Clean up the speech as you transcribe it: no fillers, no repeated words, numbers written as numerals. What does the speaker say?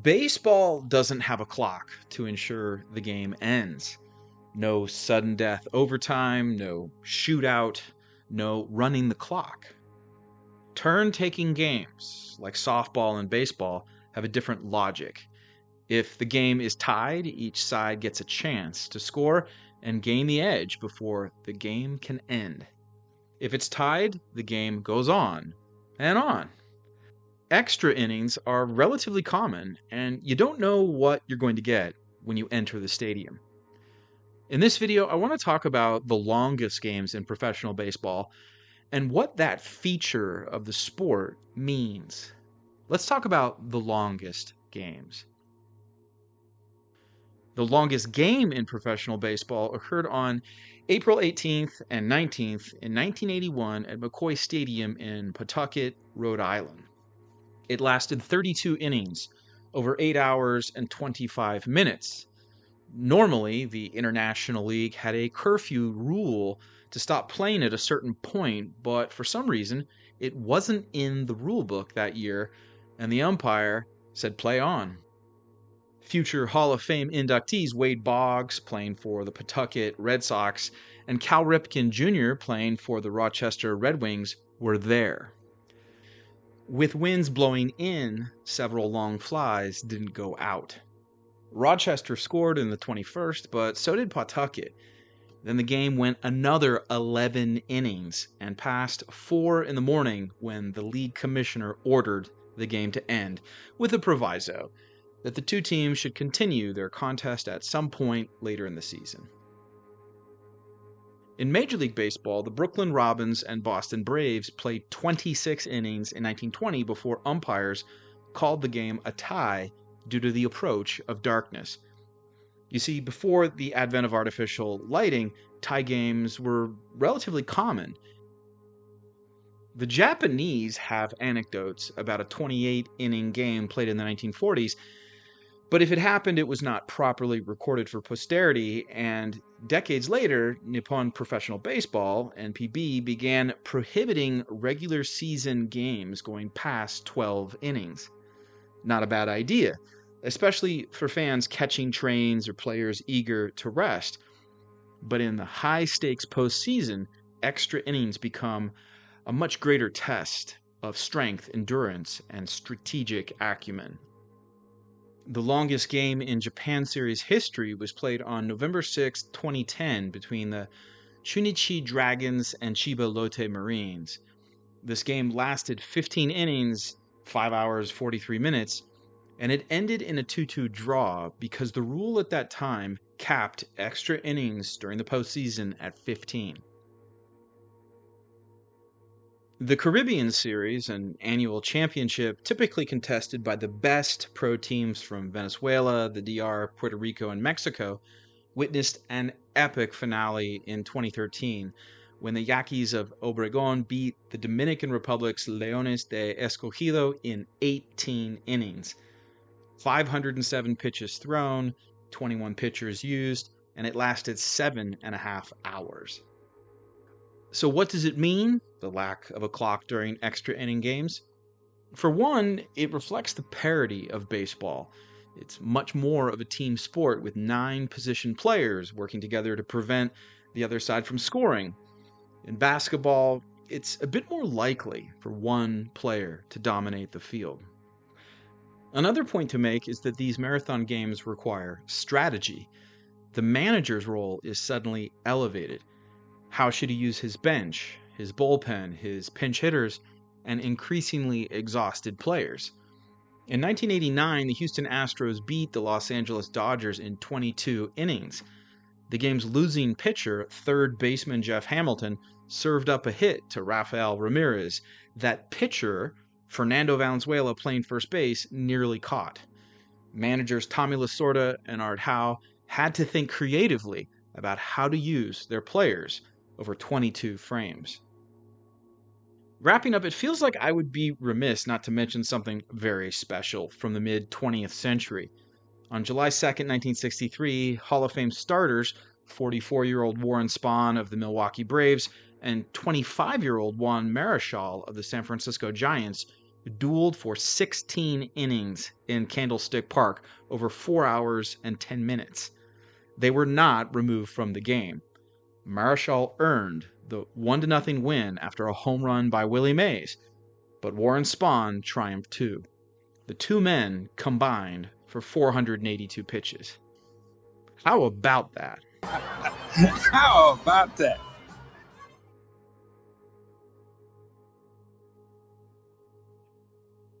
Baseball doesn't have a clock to ensure the game ends. No sudden death overtime, no shootout, no running the clock. Turn-taking games, like softball and baseball, have a different logic. If the game is tied, each side gets a chance to score and gain the edge before the game can end. If it's tied, the game goes on and on. Extra innings are relatively common, and you don't know what you're going to get when you enter the stadium. In this video, I want to talk about the longest games in professional baseball and what that feature of the sport means. Let's talk about the longest games. The longest game in professional baseball occurred on April 18th and 19th in 1981 at McCoy Stadium in Pawtucket, Rhode Island. It lasted 32 innings, over 8 hours and 25 minutes. Normally, the International League had a curfew rule to stop playing at a certain point, but for some reason, it wasn't in the rule book that year, and the umpire said play on. Future Hall of Fame inductees Wade Boggs, playing for the Pawtucket Red Sox, and Cal Ripken Jr., playing for the Rochester Red Wings, were there. With winds blowing in, several long flies didn't go out. Rochester scored in the 21st, but so did Pawtucket. Then the game went another 11 innings and past 4 in the morning when the league commissioner ordered the game to end, with a proviso that the two teams should continue their contest at some point later in the season. In Major League Baseball, the Brooklyn Robins and Boston Braves played 26 innings in 1920 before umpires called the game a tie due to the approach of darkness. You see, before the advent of artificial lighting, tie games were relatively common. The Japanese have anecdotes about a 28-inning game played in the 1940s, but if it happened, it was not properly recorded for posterity, and decades later, Nippon Professional Baseball, NPB, began prohibiting regular season games going past 12 innings. Not a bad idea, especially for fans catching trains or players eager to rest. But in the high-stakes postseason, extra innings become a much greater test of strength, endurance, and strategic acumen. The longest game in Japan Series history was played on November 6, 2010, between the Chunichi Dragons and Chiba Lotte Marines. This game lasted 15 innings, 5 hours, 43 minutes, and it ended in a 2-2 draw because the rule at that time capped extra innings during the postseason at 15. The Caribbean Series, an annual championship typically contested by the best pro teams from Venezuela, the DR, Puerto Rico, and Mexico, witnessed an epic finale in 2013 when the Yaquis of Obregon beat the Dominican Republic's Leones de Escogido in 18 innings. 507 pitches thrown, 21 pitchers used, and it lasted 7.5 hours. So what does it mean, the lack of a clock during extra inning games? For one, it reflects the parity of baseball. It's much more of a team sport with 9 position players working together to prevent the other side from scoring. In basketball, it's a bit more likely for one player to dominate the field. Another point to make is that these marathon games require strategy. The manager's role is suddenly elevated. How should he use his bench, his bullpen, his pinch hitters, and increasingly exhausted players? In 1989, the Houston Astros beat the Los Angeles Dodgers in 22 innings. The game's losing pitcher, third baseman Jeff Hamilton, served up a hit to Rafael Ramirez. That pitcher, Fernando Valenzuela, playing first base, nearly caught. Managers Tommy Lasorda and Art Howe had to think creatively about how to use their players over 22 frames. Wrapping up, it feels like I would be remiss not to mention something very special from the mid-20th century. On July 2nd, 1963, Hall of Fame starters, 44-year-old Warren Spahn of the Milwaukee Braves and 25-year-old Juan Marichal of the San Francisco Giants, dueled for 16 innings in Candlestick Park over 4 hours and 10 minutes. They were not removed from the game. Marichal earned the 1-0 win after a home run by Willie Mays, but Warren Spahn triumphed too. The two men combined for 482 pitches. How about that? How about that?